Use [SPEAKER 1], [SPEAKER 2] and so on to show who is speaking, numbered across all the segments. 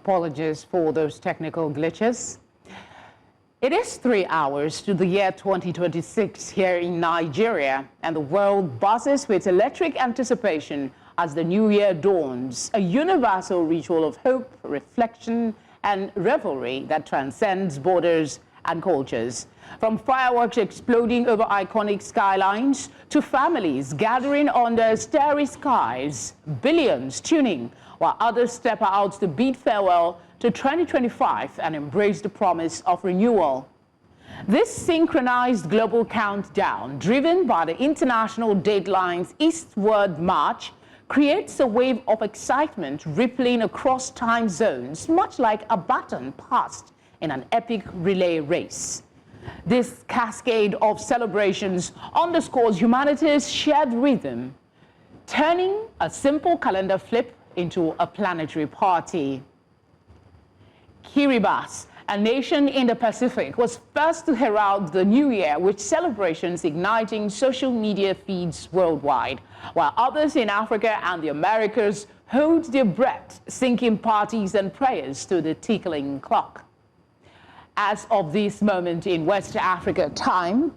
[SPEAKER 1] Apologies for those technical glitches. It is 3 hours to the year 2026 here in Nigeria, and the world buzzes with electric anticipation as the new year dawns, a universal ritual of hope, reflection, and revelry that transcends borders and cultures. From fireworks exploding over iconic skylines to families gathering under starry skies, billions tuning while others step out to bid farewell to 2025 and embrace the promise of renewal. This synchronized global countdown, driven by the international deadline's eastward march, creates a wave of excitement rippling across time zones, much like a baton passed in an epic relay race. This cascade of celebrations underscores humanity's shared rhythm, turning a simple calendar flip into a planetary party. Kiribati, a nation in the Pacific, was first to herald the new year with celebrations igniting social media feeds worldwide, while others in Africa and the Americas hold their breath, syncing parties and prayers to the tickling clock. As of this moment in West Africa time,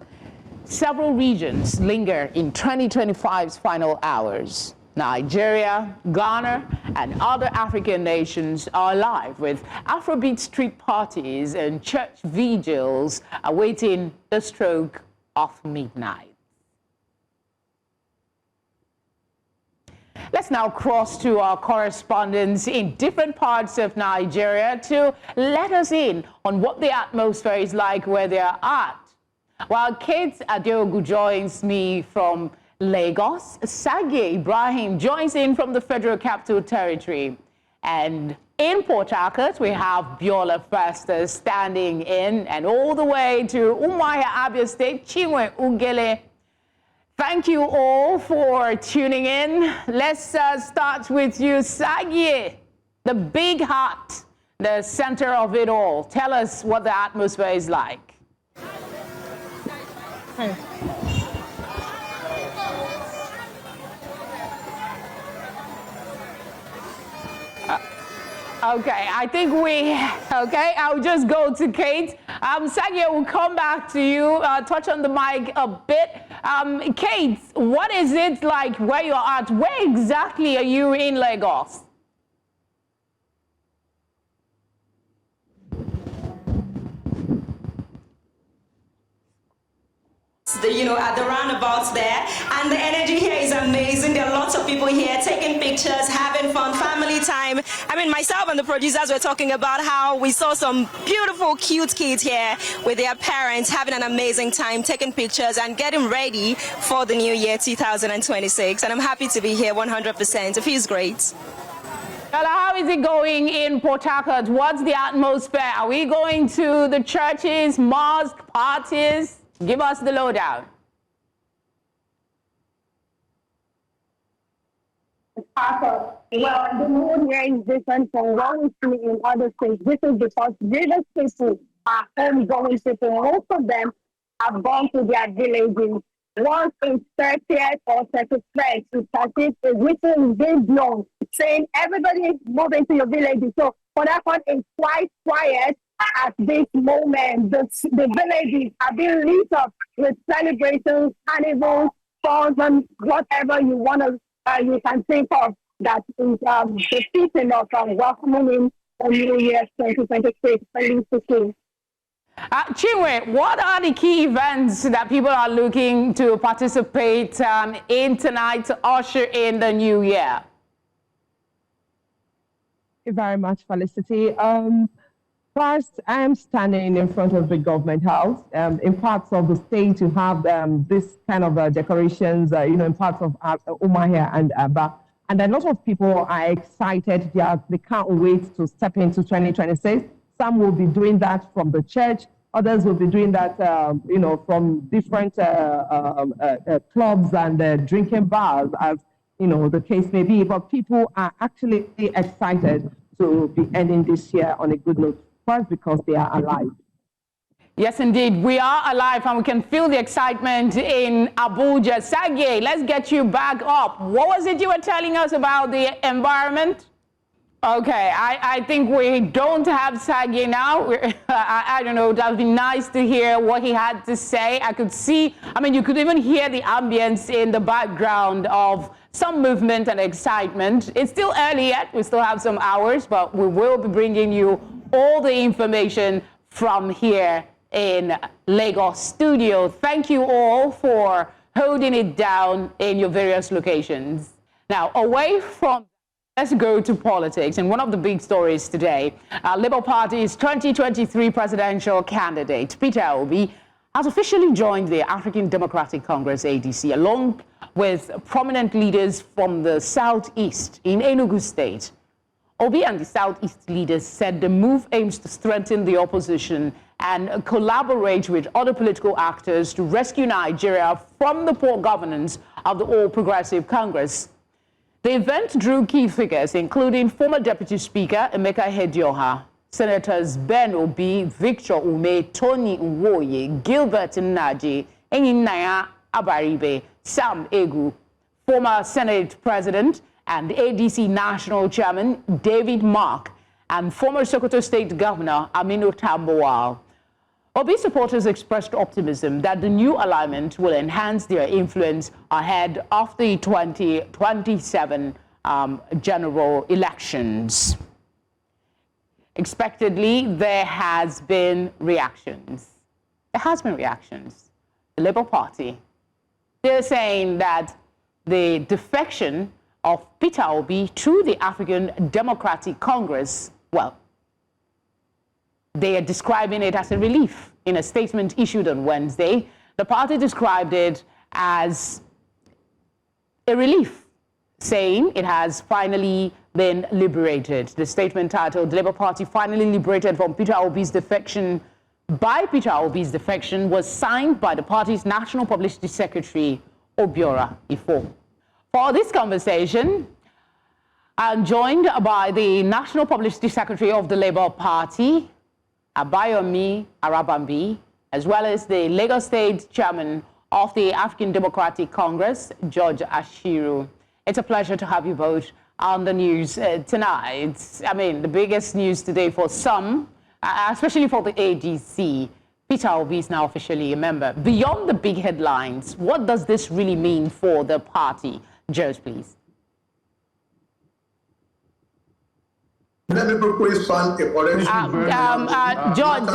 [SPEAKER 1] several regions linger in 2025's final hours. Nigeria, Ghana, and other African nations are alive with Afrobeat street parties and church vigils awaiting the stroke of midnight. Let's now cross to our correspondents in different parts of Nigeria to let us in on what the atmosphere is like where they are at. While Kate Adeogu joins me from Lagos, Sage Ibrahim joins in from the Federal Capital Territory. And in Port Harcourt, we have Biola Festa standing in, and all the way to Umuahia, Abia State, Chinwe Ugele. Thank you all for tuning in. Let's start with you, Sage, the big heart, the center of it all. Tell us what the atmosphere is like. Okay, I think I'll just go to Kate. Sage, we'll come back to you, touch on the mic a bit. Kate, what is it like where you're at? Where exactly are you in Lagos?
[SPEAKER 2] At the roundabouts there, and the energy here is amazing. There are lots of people here taking pictures, having fun, family time. I mean, myself and the producers were talking about how we saw some beautiful, cute kids here with their parents having an amazing time, taking pictures and getting ready for the new year 2026. And I'm happy to be here 100%. It feels great.
[SPEAKER 1] Well, how is it going in Port Harcourt? What's the atmosphere? Are we going to the churches, mosque, parties? Give us the lowdown.
[SPEAKER 3] Well, the mood here is different from what we see in other states. This is because village people are homegoing people. Most of them have gone to their villages. Once it's 30th or 31st, it's written big long saying everybody is moving to your villages. So for that one, it's quite quiet. At this moment, the villages are being lit up with celebrations, carnivals, songs, and whatever you want to, you can think of that is the season of welcoming in the New Year 2026.
[SPEAKER 1] Chinwe, what are the key events that people are looking to participate in tonight to usher in the new year?
[SPEAKER 4] Thank you very much, Felicity. First, I'm standing in front of the government house. In parts of the state, you have this kind of decorations, in parts of Umuahia and Aba. And a lot of people are excited. They can't wait to step into 2026. Some will be doing that from the church. Others will be doing that, from different clubs and drinking bars, as, the case may be. But people are actually excited to be ending this year on a good note. First, because they are alive.
[SPEAKER 1] Yes, indeed. We are alive and we can feel the excitement in Abuja. Sage, let's get you back up. What was it you were telling us about the environment? Okay, I think we don't have Sagi now. I don't know, that would be nice to hear what he had to say. I could see, I mean, you could even hear the ambience in the background of some movement and excitement. It's still early yet, we still have some hours, but we will be bringing you all the information from here in Lagos studio. Thank you all for holding it down in your various locations. Now, away from, let's go to politics. And one of the big stories today, Labour Party's 2023 presidential candidate, Peter Obi, has officially joined the African Democratic Congress, ADC, along with prominent leaders from the Southeast in Enugu State. Obi and the Southeast leaders said the move aims to strengthen the opposition and collaborate with other political actors to rescue Nigeria from the poor governance of the All Progressive Congress. The event drew key figures, including former Deputy Speaker Emeka Hedioha, Senators Ben Obi, Victor Ume, Tony Nwoye, Gilbert Nnaji, Enyinnaya Abaribe, Sam Egu, former Senate President and ADC National Chairman David Mark, and former Sokoto State Governor Aminu Tambuwal. Obi supporters expressed optimism that the new alignment will enhance their influence ahead of the 2027 general elections. Expectedly, there has been reactions. The Labour Party, they're saying that the defection of Peter Obi to the African Democratic Congress, well, they are describing it as a relief. In a statement issued on Wednesday, the party described it as a relief, saying it has finally been liberated. The statement titled, "The Labour Party finally liberated from Peter Obi's defection," was signed by the party's National Publicity Secretary, Obiora Ifo. For this conversation, I'm joined by the National Publicity Secretary of the Labour Party, Abayomi Arabambi, as well as the Lagos State Chairman of the African Democratic Congress, George Ashiru. It's a pleasure to have you both on the news tonight. I mean, the biggest news today for some, especially for the ADC, Peter Obi is now officially a member. Beyond the big headlines, what does this really mean for the party? George, please.
[SPEAKER 5] Let me propose a correction.
[SPEAKER 1] George,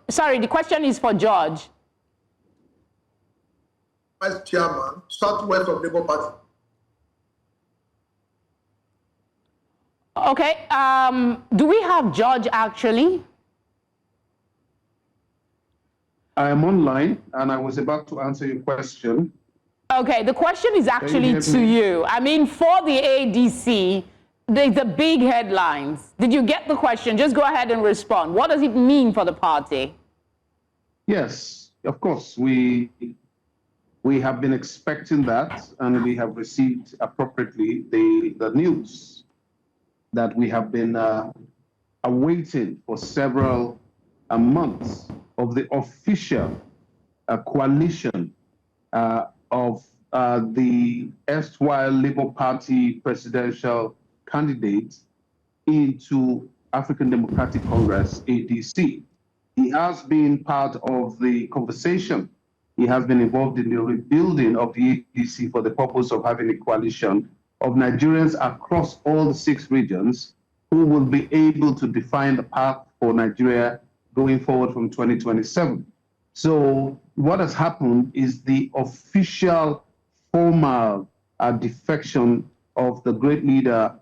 [SPEAKER 1] sorry, the question is for George.
[SPEAKER 5] Vice Chairman, Southwest of Labour Party.
[SPEAKER 1] Okay, do we have George actually?
[SPEAKER 6] I am online and I was about to answer your question.
[SPEAKER 1] Okay, the question is actually to you. I mean, for the ADC, the big headlines. Did you get the question? Just go ahead and respond. What does it mean for the party?
[SPEAKER 6] Yes, of course. We have been expecting that, and we have received appropriately the news that we have been awaiting for several months of the official coalition of the erstwhile Labour Party presidential candidates into African Democratic Congress, ADC. He has been part of the conversation. He has been involved in the rebuilding of the ADC for the purpose of having a coalition of Nigerians across all the 6 regions who will be able to define the path for Nigeria going forward from 2027. So what has happened is the official formal defection of the great leader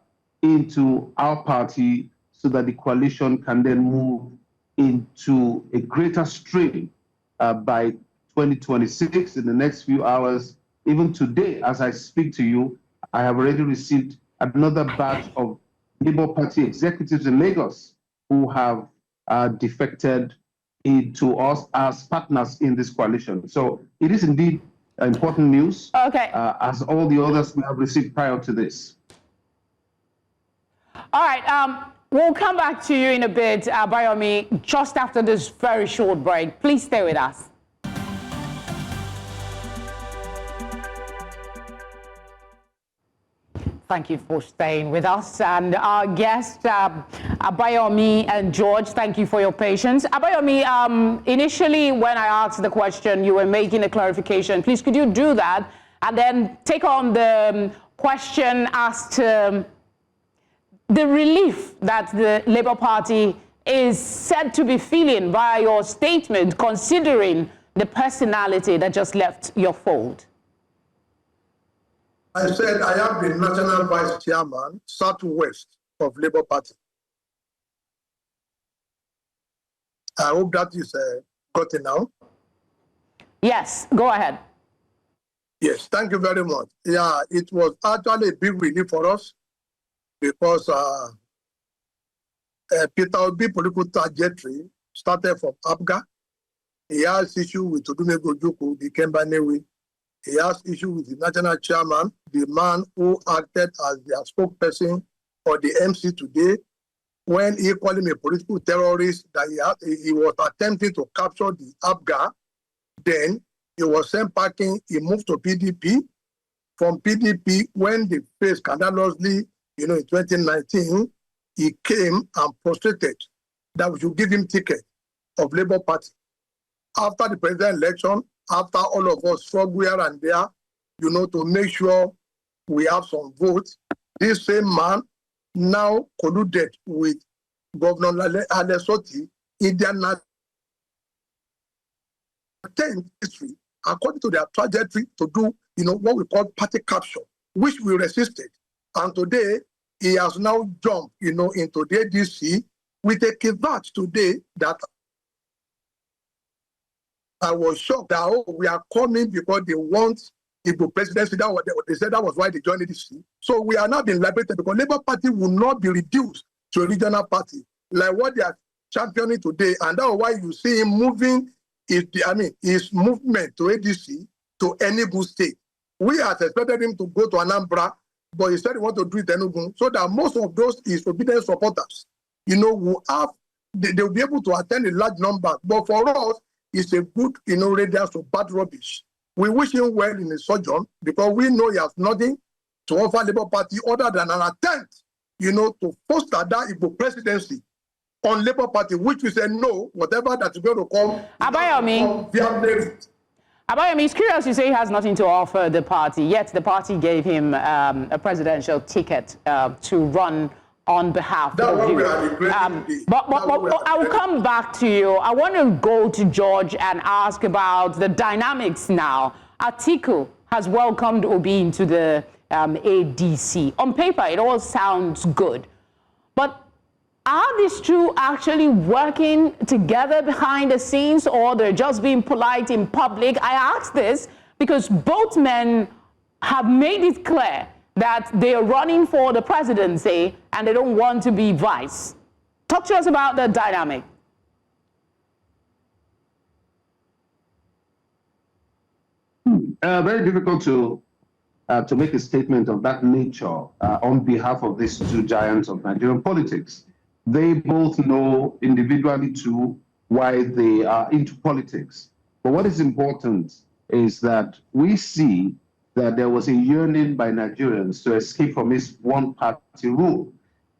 [SPEAKER 6] into our party so that the coalition can then move into a greater stream by 2026 in the next few hours. Even today, as I speak to you, I have already received another batch of Labour Party executives in Lagos who have defected into us as partners in this coalition. So it is indeed important news, as all the others we have received prior to this.
[SPEAKER 1] All right, we'll come back to you in a bit, Bayomi, just after this very short break. Please stay with us. Thank you for staying with us. And our guests, Abayomi and George, thank you for your patience. Abayomi, initially when I asked the question, you were making a clarification. Please, could you do that? And then take on the question as to the relief that the Labour Party is said to be feeling via your statement, considering the personality that just left your fold.
[SPEAKER 5] I said I am the National Vice Chairman, Southwest of Labour Party. I hope that is got it now.
[SPEAKER 1] Yes, go ahead.
[SPEAKER 5] Yes, thank you very much. Yeah, it was actually a big relief for us because Peter Obi political trajectory started from APGA. He has issue with Odumegwu Ojukwu, the Kembanewi. He has issue with the national chairman, the man who acted as their spokesperson for the MC today, when he called him a political terrorist, that he was attempting to capture the APGA. Then he was sent packing, he moved to PDP. From PDP, when they faced scandalously, in 2019, he came and prostrated that we should give him ticket of Labour Party. After the presidential election, after all of us struggle here and there, to make sure we have some votes, this same man now colluded with Governor Alessoti in their history, according to their trajectory, to do, what we call party capture, which we resisted. And today, he has now jumped, into the ADC with a caveat today that I was shocked that, we are coming because they want Igbo presidency. That was, they said that was why they joined ADC. So we are now being liberated because Labour Party will not be reduced to a regional party like what they are championing today. And that's why you see him moving his movement to ADC to Enugu State. We had expected him to go to Anambra, but he said he wants to do it Enugu, so that most of those his obedient supporters, will have, they'll be able to attend a large number. But for us, it's a good, radius of bad rubbish. We wish him well in his sojourn because we know he has nothing to offer Labour Party other than an attempt, to foster that Igbo presidency on Labour Party, which we say no, whatever that's going to come.
[SPEAKER 1] Abayomi, it's curious you say he has nothing to offer the party, yet the party gave him a presidential ticket to run on behalf of you. But I will come back to you. I want to go to George and ask about the dynamics now. Atiku has welcomed Obi into the ADC. On paper, it all sounds good. But are these two actually working together behind the scenes, or they're just being polite in public? I ask this because both men have made it clear that they are running for the presidency and they don't want to be vice. Talk to us about the dynamic.
[SPEAKER 6] Very difficult to make a statement of that nature on behalf of these two giants of Nigerian politics. They both know individually too why they are into politics. But what is important is that we see that there was a yearning by Nigerians to escape from this one-party rule.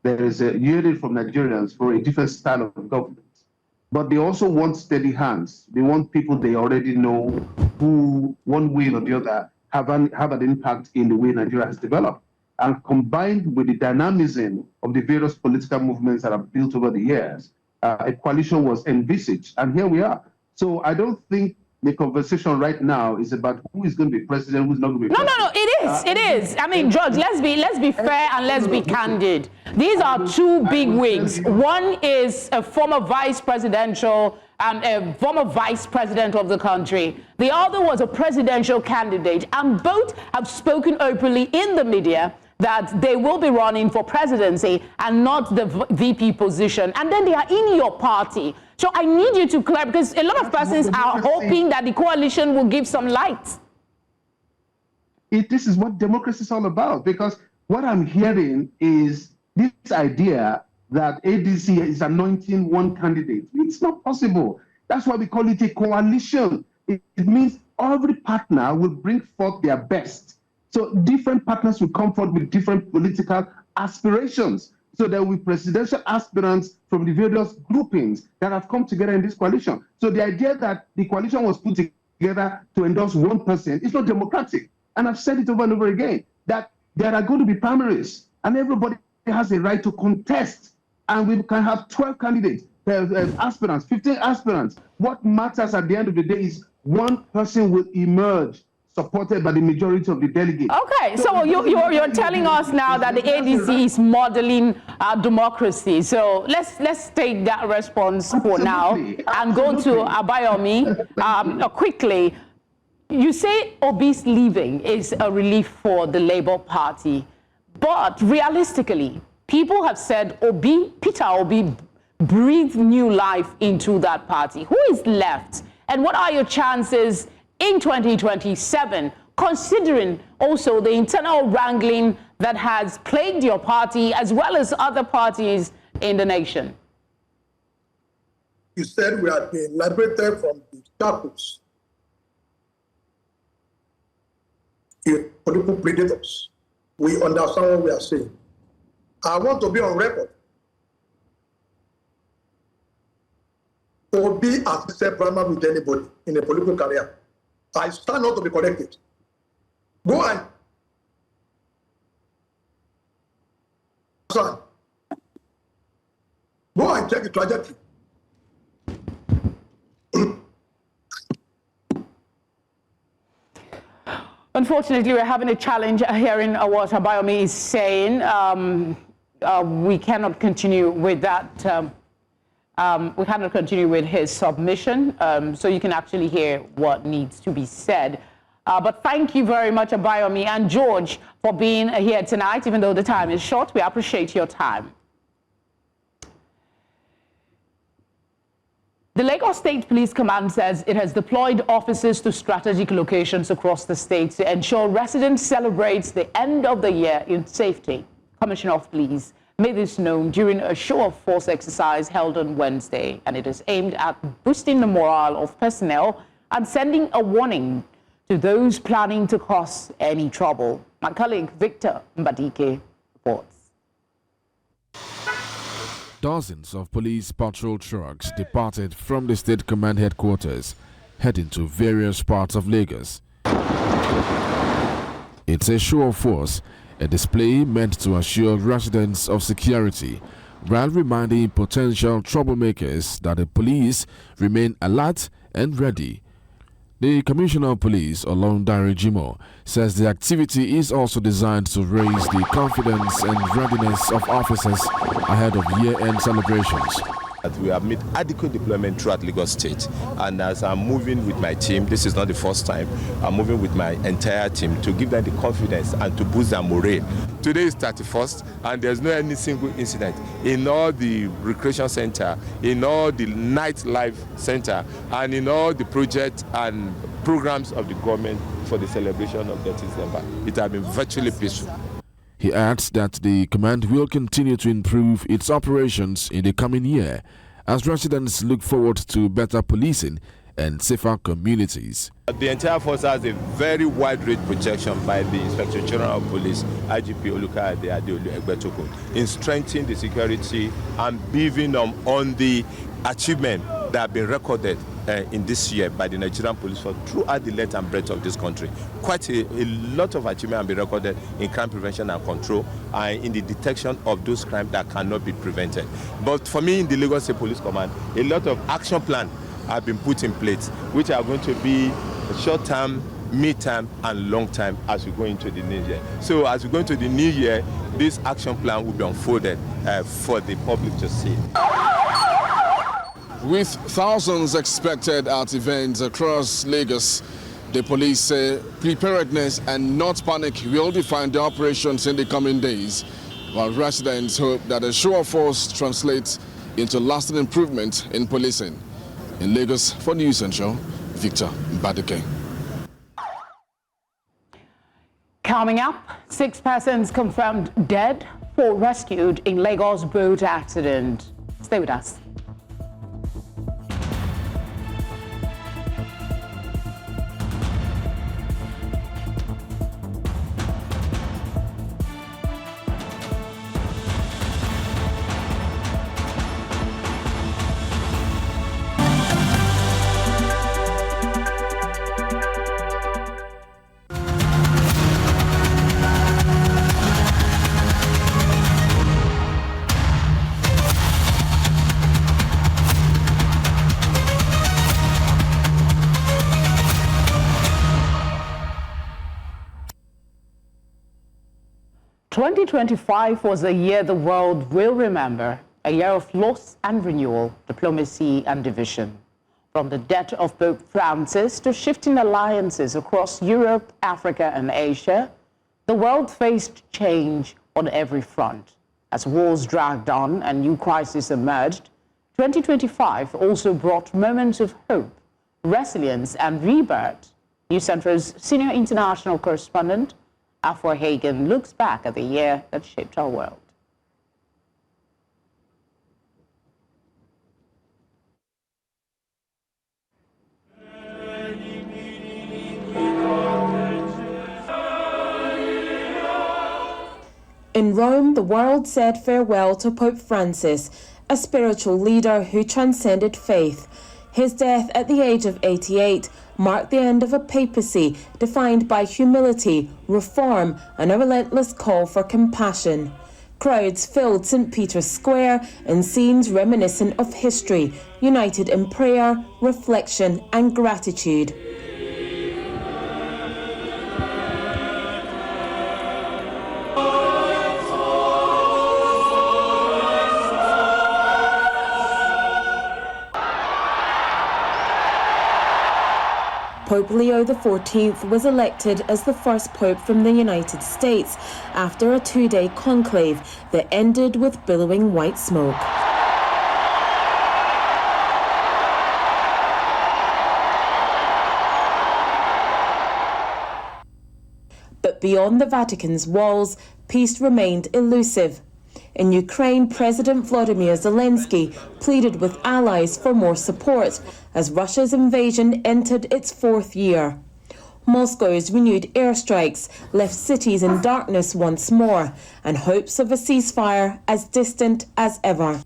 [SPEAKER 6] There is a yearning from Nigerians for a different style of government. But they also want steady hands. They want people they already know who, one way or the other, have an impact in the way Nigeria has developed. And combined with the dynamism of the various political movements that have built over the years, a coalition was envisaged. And here we are. So I don't think the conversation right now is about who is going to be president, who's not going to be president.
[SPEAKER 1] No, it is. I mean, George, let's be fair and let's be candid. These are two big wigs. One is a former vice presidential and a former vice president of the country. The other was a presidential candidate, and both have spoken openly in the media that they will be running for presidency and not the VP position. And then they are in your party. So I need you to clarify, because a lot of persons are hoping that the coalition will give some light.
[SPEAKER 6] This is what democracy is all about, because what I'm hearing is this idea that ADC is anointing one candidate. It's not possible. That's why we call it a coalition. It means every partner will bring forth their best So different partners will come forward with different political aspirations. So there will be presidential aspirants from the various groupings that have come together in this coalition. So the idea that the coalition was put together to endorse one person is not democratic. And I've said it over and over again, that there are going to be primaries and everybody has a right to contest. And we can have 12 candidates, aspirants, 15 aspirants. What matters at the end of the day is one person will emerge supported by the majority of the delegates.
[SPEAKER 1] Okay, so you're telling us now that the ADC is modeling democracy. So let's take that response for now and go to Abayomi quickly. You say Obi's leaving is a relief for the Labour Party, but realistically, people have said Peter Obi breathed new life into that party. Who is left? And what are your chances in 2027, considering also the internal wrangling that has plagued your party as well as other parties in the nation?
[SPEAKER 5] You said we have been liberated from the shackles, the political predators. We understand what we are saying. I want to be on record. To be assisted primary with anybody in a political career, I stand not to be corrected. Go and check the trajectory.
[SPEAKER 1] Unfortunately, we're having a challenge hearing what Abayomi is saying. We cannot continue with that. We cannot continue with his submission, so you can actually hear what needs to be said. But thank you very much, Abayomi and George, for being here tonight, even though the time is short. We appreciate your time. The Lagos State Police Command says it has deployed officers to strategic locations across the state to ensure residents celebrate the end of the year in safety. Commissioner of Police made this known during a show-of-force exercise held on Wednesday, and it is aimed at boosting the morale of personnel and sending a warning to those planning to cause any trouble. My colleague Victor Mbadike reports.
[SPEAKER 7] Dozens of police patrol trucks departed from the state command headquarters, heading to various parts of Lagos. It's a show of force, a display meant to assure residents of security, while reminding potential troublemakers that the police remain alert and ready. The Commissioner of Police, Olondare Jimo, says the activity is also designed to raise the confidence and readiness of officers ahead of year-end celebrations.
[SPEAKER 8] We have made adequate deployment throughout Lagos State, and as I'm moving with my team, this is not the first time, I'm moving with my entire team to give them the confidence and to boost their morale. Today is 31st, and there's no any single incident in all the recreation center, in all the nightlife center, and in all the projects and programs of the government for the celebration of 30th December. It has been virtually peaceful.
[SPEAKER 7] He adds that the command will continue to improve its operations in the coming year as residents look forward to better policing and safer communities.
[SPEAKER 8] The entire force has a very wide range projection by the Inspector General of Police, IGP Olukayode Adeolu Egbetokun, in strengthening the security and building on the achievement that have been recorded in this year by the Nigerian police force throughout the length and breadth of this country. Quite a lot of achievement have been recorded in crime prevention and control and in the detection of those crimes that cannot be prevented. But for me, in the Lagos State Police Command, a lot of action plans have been put in place, which are going to be short-term, mid-term, and long-term as we go into the new year. So as we go into the new year, this action plan will be unfolded for the public to see.
[SPEAKER 7] With thousands expected at events across Lagos, the police say preparedness and not panic will define the operations in the coming days, while residents hope that the show of force translates into lasting improvement in policing. In Lagos, for News Central, Victor Mbadike.
[SPEAKER 1] Coming up, 6 persons confirmed dead, 4 rescued in Lagos boat accident. Stay with us. 2025 was a year the world will remember, a year of loss and renewal, diplomacy and division. From the death of Pope Francis to shifting alliances across Europe, Africa, and Asia, the world faced change on every front. As wars dragged on and new crises emerged, 2025 also brought moments of hope, resilience, and rebirth. News Central's senior international correspondent, Afua Hagen, looks back at the year that shaped our world.
[SPEAKER 9] In Rome, the world said farewell to Pope Francis, a spiritual leader who transcended faith. His death at the age of 88 marked the end of a papacy defined by humility, reform, and a relentless call for compassion. Crowds filled St. Peter's Square in scenes reminiscent of history, united in prayer, reflection, and gratitude. Pope Leo XIV was elected as the first pope from the United States after a two-day conclave that ended with billowing white smoke. But beyond the Vatican's walls, peace remained elusive. In Ukraine, President Volodymyr Zelensky pleaded with allies for more support as Russia's invasion entered its fourth year. Moscow's renewed airstrikes left cities in darkness once more, and hopes of a ceasefire as distant as ever.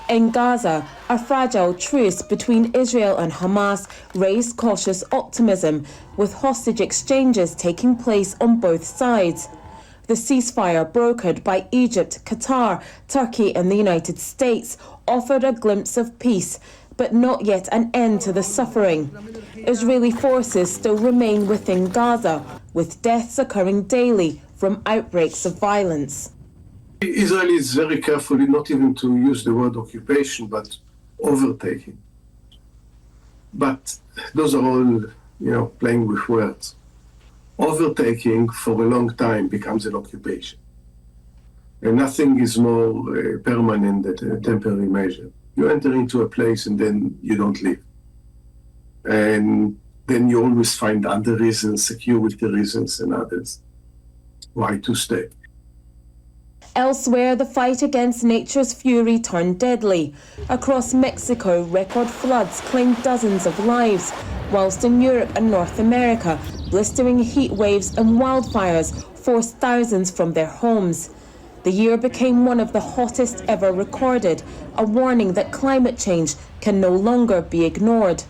[SPEAKER 9] In Gaza, a fragile truce between Israel and Hamas raised cautious optimism, with hostage exchanges taking place on both sides. The ceasefire brokered by Egypt, Qatar, Turkey and the United States offered a glimpse of peace, but not yet an end to the suffering. Israeli forces still remain within Gaza, with deaths occurring daily from outbreaks of violence.
[SPEAKER 10] Israel is very carefully not even to use the word occupation, but overtaking. But those are all, playing with words. Overtaking for a long time becomes an occupation. And nothing is more permanent than a temporary measure. You enter into a place and then you don't leave. And then you always find other reasons, security reasons and others, why to stay.
[SPEAKER 9] Elsewhere, the fight against nature's fury turned deadly. Across Mexico, record floods claimed dozens of lives, whilst in Europe and North America, blistering heat waves and wildfires forced thousands from their homes. The year became one of the hottest ever recorded, a warning that climate change can no longer be ignored.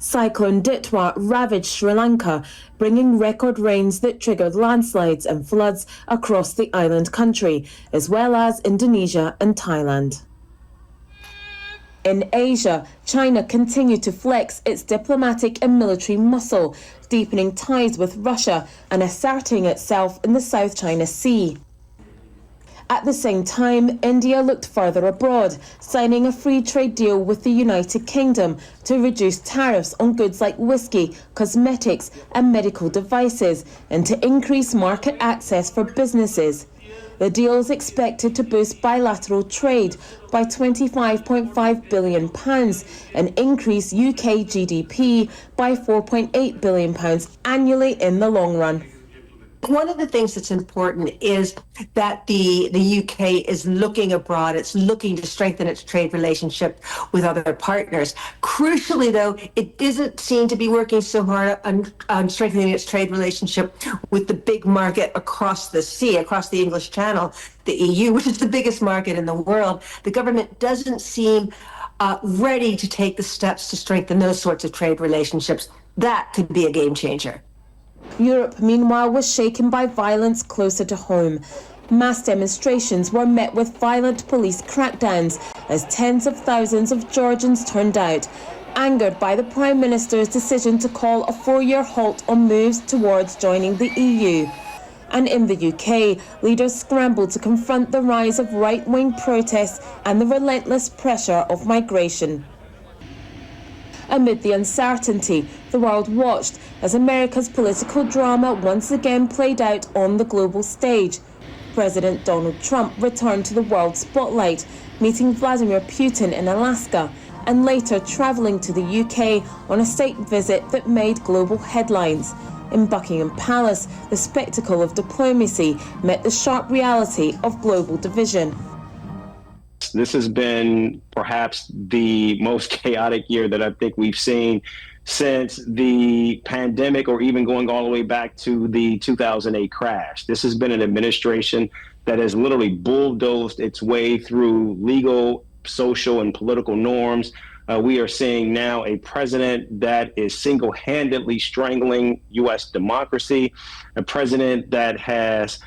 [SPEAKER 9] Cyclone Ditwa ravaged Sri Lanka, bringing record rains that triggered landslides and floods across the island country, as well as Indonesia and Thailand. In Asia, China continued to flex its diplomatic and military muscle, deepening ties with Russia and asserting itself in the South China Sea. At the same time, India looked further abroad, signing a free trade deal with the United Kingdom to reduce tariffs on goods like whiskey, cosmetics and medical devices, and to increase market access for businesses. The deal is expected to boost bilateral trade by £25.5 billion and increase UK GDP by £4.8 billion annually in the long run.
[SPEAKER 11] One of the things that's important is that the UK is looking abroad. It's looking to strengthen its trade relationship with other partners. Crucially, though, it doesn't seem to be working so hard on strengthening its trade relationship with the big market across the sea, across the English Channel, the EU, which is the biggest market in the world. The government doesn't seem ready to take the steps to strengthen those sorts of trade relationships. That could be a game changer.
[SPEAKER 9] Europe, meanwhile, was shaken by violence closer to home. Mass demonstrations were met with violent police crackdowns as tens of thousands of Georgians turned out. angered by the Prime Minister's decision to call a 4-year halt on moves towards joining the EU. And in the UK, leaders scrambled to confront the rise of right-wing protests and the relentless pressure of migration. Amid the uncertainty, the world watched as America's political drama once again played out on the global stage. President Donald Trump returned to the world spotlight, meeting Vladimir Putin in Alaska, and later travelling to the UK on a state visit that made global headlines. In Buckingham Palace, the spectacle of diplomacy met the sharp reality of global division.
[SPEAKER 12] This has been perhaps the most chaotic year that I think we've seen since the pandemic, or even going all the way back to the 2008 crash. This has been an administration that has literally bulldozed its way through legal, social, and political norms. We are seeing now a president that is single-handedly strangling U.S. democracy, a president that has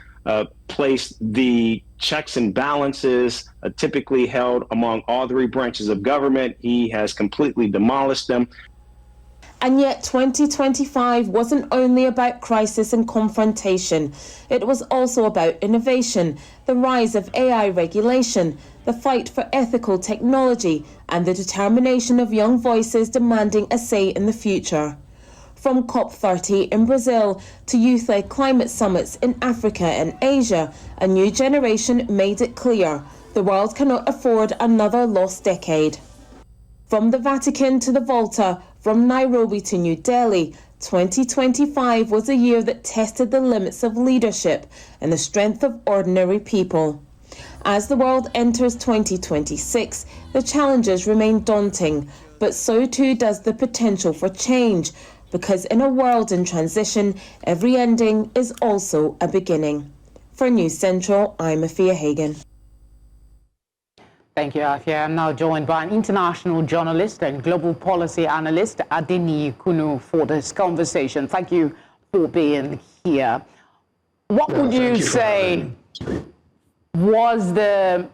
[SPEAKER 12] placed the checks and balances typically held among all three branches of government. He has completely demolished them.
[SPEAKER 9] And yet 2025 wasn't only about crisis and confrontation. It was also about innovation, the rise of AI regulation, the fight for ethical technology, and the determination of young voices demanding a say in the future. From COP30 in Brazil to youth-led climate summits in Africa and Asia, a new generation made it clear the world cannot afford another lost decade. From the Vatican to the Volta, from Nairobi to New Delhi, 2025 was a year that tested the limits of leadership and the strength of ordinary people. As the world enters 2026, the challenges remain daunting, but so too does the potential for change, because in a world in transition, every ending is also a beginning. For News Central, I'm Afia Hagen.
[SPEAKER 1] Thank you, Afia. I'm now joined by an international journalist and global policy analyst, Adeni Kunu, for this conversation. Thank you for being here. What would you say was the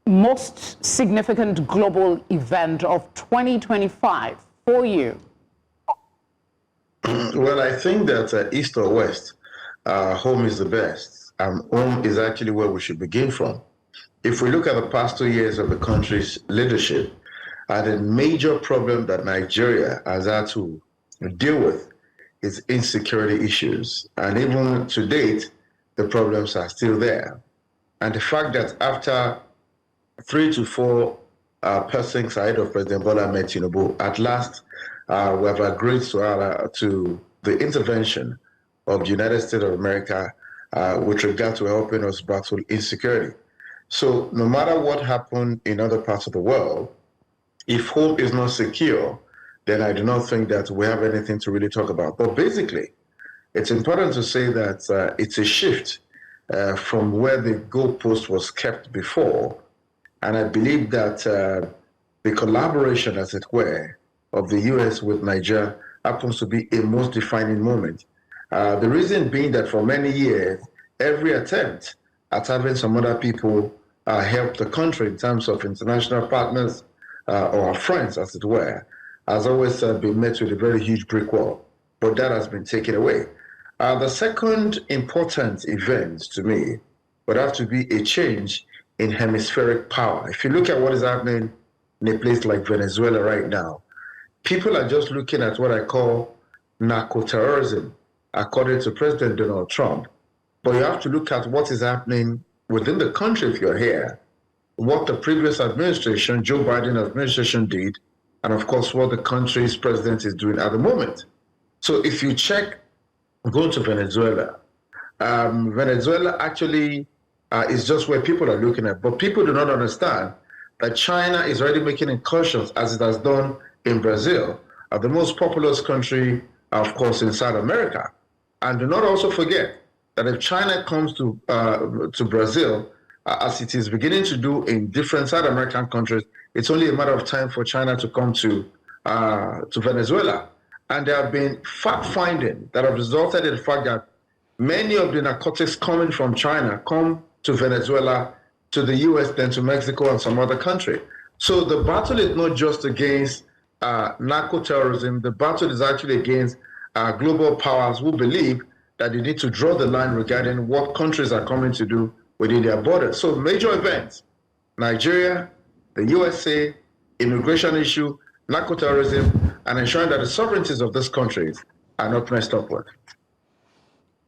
[SPEAKER 1] most significant global event of 2025 for you?
[SPEAKER 13] Well, I think that East or West, home is the best. Home is actually where we should begin from. If we look at the past 2 years of the country's leadership, the major problem that Nigeria has had to deal with is insecurity issues. And even to date, the problems are still there. And the fact that after 3 to 4 persons ahead of President Bola Ahmed Tinubu, at last we have agreed to the intervention of the United States of America with regard to helping us battle insecurity. So no matter what happened in other parts of the world, if home is not secure, then I do not think that we have anything to really talk about. But basically, it's important to say that it's a shift from where the goalpost was kept before. And I believe that the collaboration, as it were, of the U.S. with Nigeria happens to be a most defining moment. The reason being that for many years, every attempt at having some other people help the country in terms of international partners or friends, as it were, has always been met with a very huge brick wall. But that has been taken away. The second important event to me would have to be a change in hemispheric power. If you look at what is happening in a place like Venezuela right now, people are just looking at what I call narco-terrorism, according to President Donald Trump. But you have to look at what is happening within the country if you're here, what the previous administration, Joe Biden administration, did, and of course what the country's president is doing at the moment. So if you check, going to Venezuela, Venezuela actually is just where people are looking at, but people do not understand that China is already making incursions, as it has done in Brazil, the most populous country, of course, in South America. And do not also forget that if China comes to Brazil, as it is beginning to do in different South American countries, it's only a matter of time for China to come to Venezuela. And there have been fact-finding that have resulted in the fact that many of the narcotics coming from China come to Venezuela, to the U.S., then to Mexico and some other country. So the battle is not just against narco-terrorism. The battle is actually against global powers who believe that they need to draw the line regarding what countries are coming to do within their borders. So major events, Nigeria, the USA, immigration issue, narco-terrorism, and ensuring that the sovereignties of these countries are not messed up with.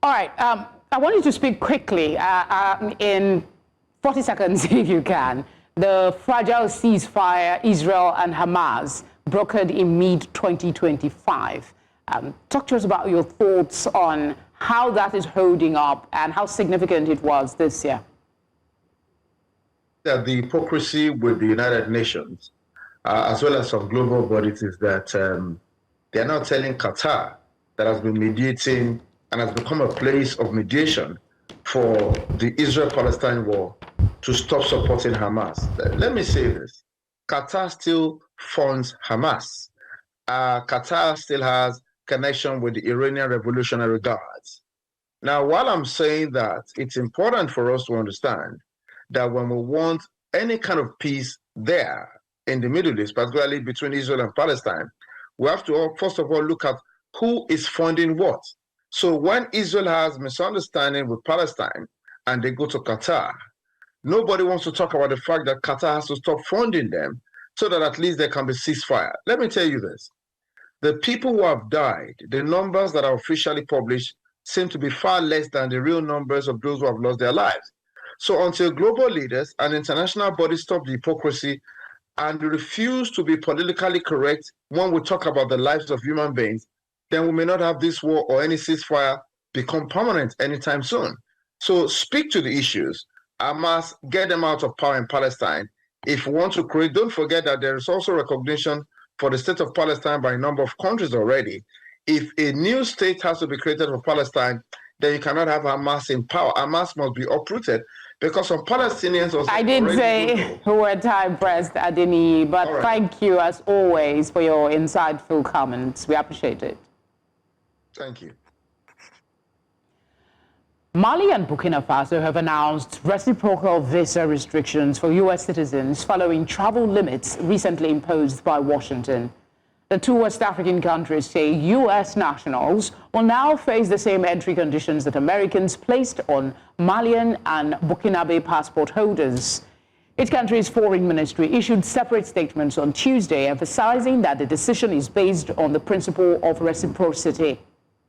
[SPEAKER 1] All right. I want you to speak quickly in 40 seconds, if you can. The fragile ceasefire Israel and Hamas brokered in mid-2025. Talk to us about your thoughts on how that is holding up and how significant it was this year.
[SPEAKER 13] That the hypocrisy with the United Nations, as well as some global bodies, is that they're now telling Qatar, that has been mediating and has become a place of mediation for the Israel-Palestine war, to stop supporting Hamas. Let me say this. Qatar still funds Hamas. Qatar still has connection with the Iranian Revolutionary Guards. Now, while I'm saying that, it's important for us to understand that when we want any kind of peace there in the Middle East, particularly between Israel and Palestine, we have to first of all look at who is funding what. So when Israel has misunderstanding with Palestine and they go to Qatar, nobody wants to talk about the fact that Qatar has to stop funding them so that at least there can be ceasefire. Let me tell you this. The people who have died, the numbers that are officially published seem to be far less than the real numbers of those who have lost their lives. So until global leaders and international bodies stop the hypocrisy and refuse to be politically correct when we talk about the lives of human beings, then we may not have this war or any ceasefire become permanent anytime soon. So speak to the issues. Hamas, get them out of power in Palestine. If we want to create, don't forget that there is also recognition for the state of Palestine by a number of countries already. If a new state has to be created for Palestine, then you cannot have Hamas in power. Hamas must be uprooted because some Palestinians also...
[SPEAKER 1] I did say we're time-pressed, Adeni, but right. Thank you, as always, for your insightful comments. We appreciate it.
[SPEAKER 13] Thank you.
[SPEAKER 1] Mali and Burkina Faso have announced reciprocal visa restrictions for U.S. citizens following travel limits recently imposed by Washington. The two West African countries say U.S. nationals will now face the same entry conditions that Americans placed on Malian and Burkinabe passport holders. Each country's foreign ministry issued separate statements on Tuesday emphasizing that the decision is based on the principle of reciprocity.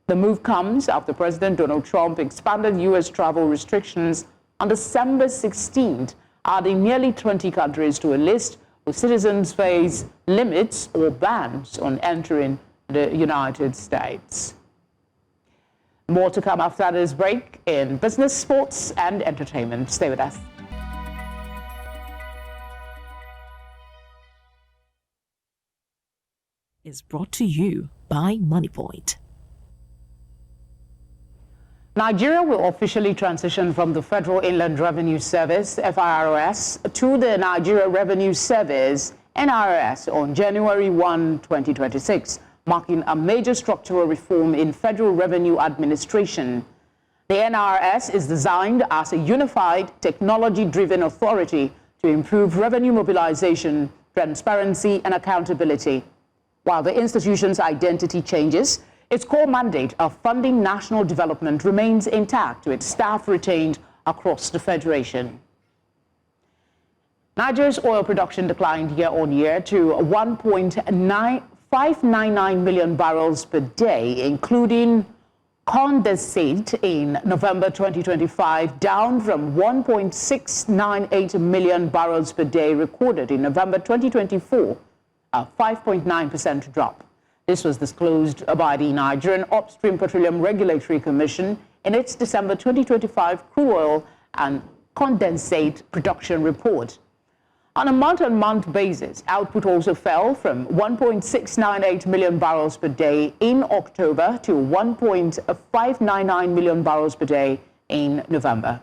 [SPEAKER 1] The move comes after President Donald Trump expanded U.S. travel restrictions on December 16th, adding nearly 20 countries to a list where citizens face limits or bans on entering the United States. More to come after this break in business, sports, and entertainment. Stay with us.
[SPEAKER 14] Is brought to you by MoneyPoint.
[SPEAKER 1] Nigeria will officially transition from the Federal Inland Revenue Service, FIRS, to the Nigeria Revenue Service, NIRS, on January 1, 2026, marking a major structural reform in federal revenue administration. The NIRS is designed as a unified, technology-driven authority to improve revenue mobilization, transparency, and accountability. While the institution's identity changes, its core mandate of funding national development remains intact, with staff retained across the Federation. Nigeria's oil production declined year-on-year to 1.599 million barrels per day, including condensate in November 2025, down from 1.698 million barrels per day recorded in November 2024, a 5.9% drop. This was disclosed by the Nigerian Upstream Petroleum Regulatory Commission in its December 2025 crude oil and condensate production report. On a month-on-month basis, output also fell from 1.698 million barrels per day in October to 1.599 million barrels per day in November.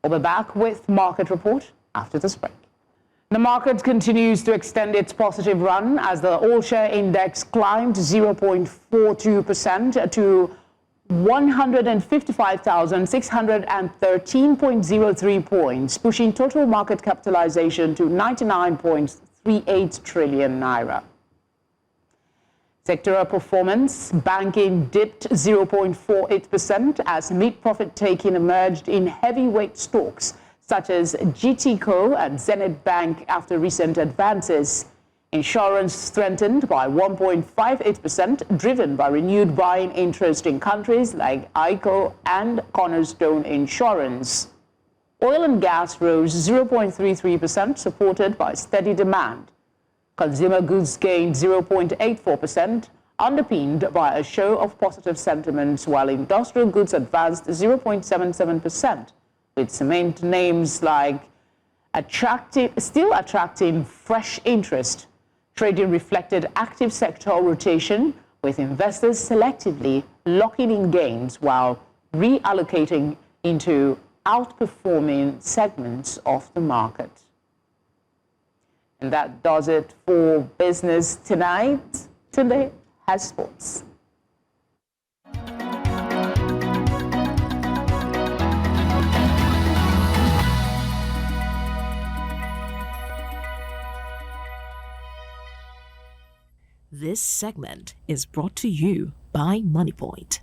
[SPEAKER 1] We'll be back with Market Report after this break. The market continues to extend its positive run as the all-share index climbed 0.42% to 155,613.03 points, pushing total market capitalization to 99.38 trillion naira. Sectoral performance, banking dipped 0.48% as mid-profit taking emerged in heavyweight stocks such as GTCO and Zenith Bank after recent advances. Insurance strengthened by 1.58%, driven by renewed buying interest in countries like ICO and Cornerstone Insurance. Oil and gas rose 0.33%, supported by steady demand. Consumer goods gained 0.84%, underpinned by a show of positive sentiments, while industrial goods advanced 0.77%, with cement names like still attracting fresh interest. Trading reflected active sectoral rotation, with investors selectively locking in gains while reallocating into outperforming segments of the market. And that does it for business tonight. Today has sports.
[SPEAKER 14] This segment is brought to you by MoneyPoint.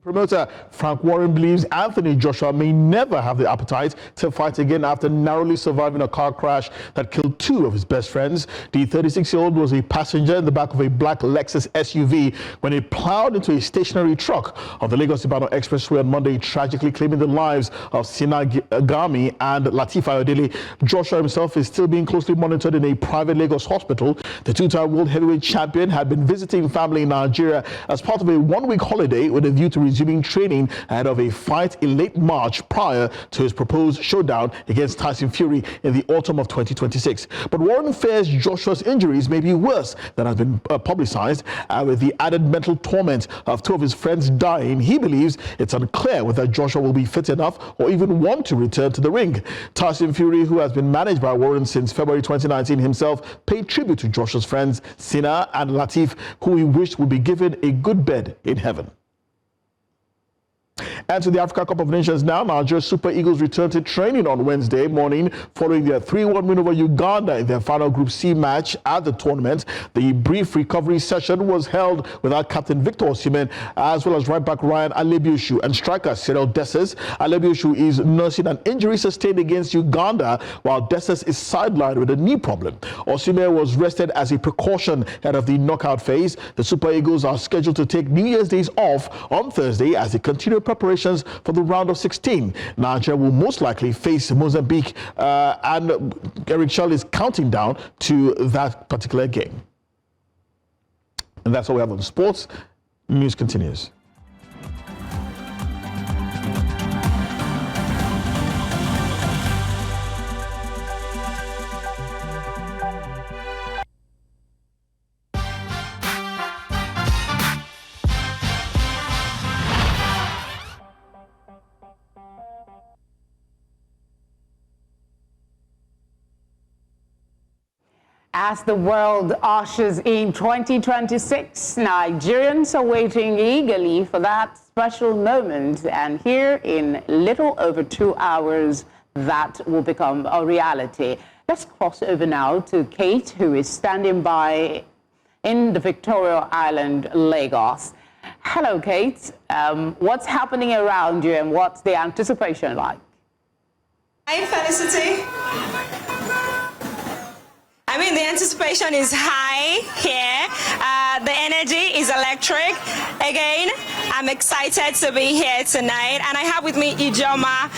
[SPEAKER 15] Promoter Frank Warren believes Anthony Joshua may never have the appetite to fight again after narrowly surviving a car crash that killed two of his best friends. The 36-year-old was a passenger in the back of a black Lexus SUV when it plowed into a stationary truck on the Lagos-Ibadan Expressway on Monday, tragically claiming the lives of Sina Gami and Latifa Ayodele. Joshua himself is still being closely monitored in a private Lagos hospital. The two-time world heavyweight champion had been visiting family in Nigeria as part of a one-week holiday with a view to resuming training ahead of a fight in late March prior to his proposed showdown against Tyson Fury in the autumn of 2026. But Warren fears Joshua's injuries may be worse than has been publicized. With the added mental torment of two of his friends dying, he believes it's unclear whether Joshua will be fit enough or even want to return to the ring. Tyson Fury, who has been managed by Warren since February 2019 himself, paid tribute to Joshua's friends Sina and Latif, who he wished would be given a good bed in heaven. And to the Africa Cup of Nations now. Nigeria Super Eagles returned to training on Wednesday morning following their 3-1 win over Uganda in their final Group C match at the tournament. The brief recovery session was held without captain Victor Osimhen, as well as right back Ryan Alebioshu and striker Cyril Desses. Alebioshu is nursing an injury sustained against Uganda, while Desses is sidelined with a knee problem. Osimhen was rested as a precaution ahead of the knockout phase. The Super Eagles are scheduled to take New Year's Day off on Thursday as they continue preparations for the round of 16. Nigeria will most likely face Mozambique, and Eric Schell is counting down to that particular game. And that's all we have on sports. News continues.
[SPEAKER 1] As the world ushers in 2026, Nigerians are waiting eagerly for that special moment. And here in little over 2 hours, that will become a reality. Let's cross over now to Kate, who is standing by in the Victoria Island, Lagos. Hello, Kate. What's happening around you and what's the anticipation like?
[SPEAKER 2] Hi, Felicity. I mean, the anticipation is high here. The energy is electric. Again, I'm excited to be here tonight. And I have with me Ijoma,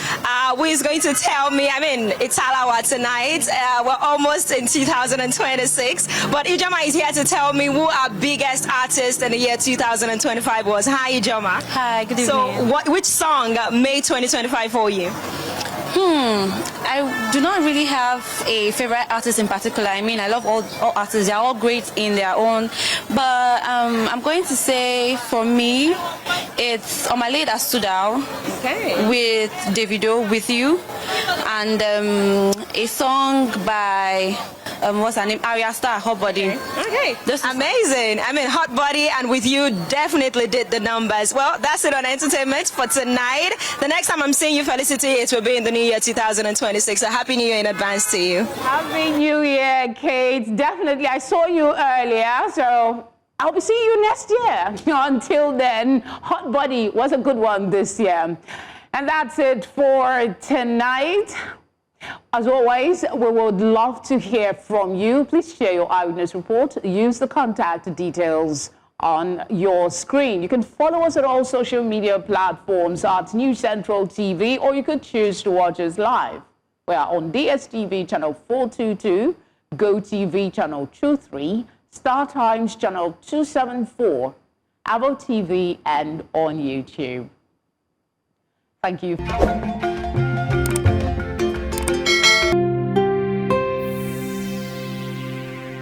[SPEAKER 2] who is going to tell me, I mean, it's Alawa tonight. We're almost in 2026. But Ijoma is here to tell me who our biggest artist in the year 2025 was. Hi, Ijoma.
[SPEAKER 16] Hi, good evening.
[SPEAKER 2] So which song made 2025 for you?
[SPEAKER 16] I do not really have a favorite artist in particular. I mean, I love all artists. They're all great in their own. But I'm going to say, for me, it's Omale that stood out with Davido, With You, and a song by what's her name? Arya Star, Hot Body.
[SPEAKER 2] Okay, amazing. I mean, Hot Body and With You definitely did the numbers. Well, that's it on entertainment for tonight. The next time I'm seeing you, Felicity, it will be in the new year 2026. So happy New Year in advance to you.
[SPEAKER 1] Happy New Year, Kate. Definitely. I saw you earlier, so I'll be seeing you next year. Until then, Hot Body was a good one this year. And that's it for tonight. As always, we would love to hear from you. Please share your eyewitness report. Use the contact details on your screen. You can follow us on all social media platforms at News Central TV, or you could choose to watch us live. We are on DSTV channel 422, GoTV channel 23, Star Times channel 274, Avo TV, and on YouTube. Thank you.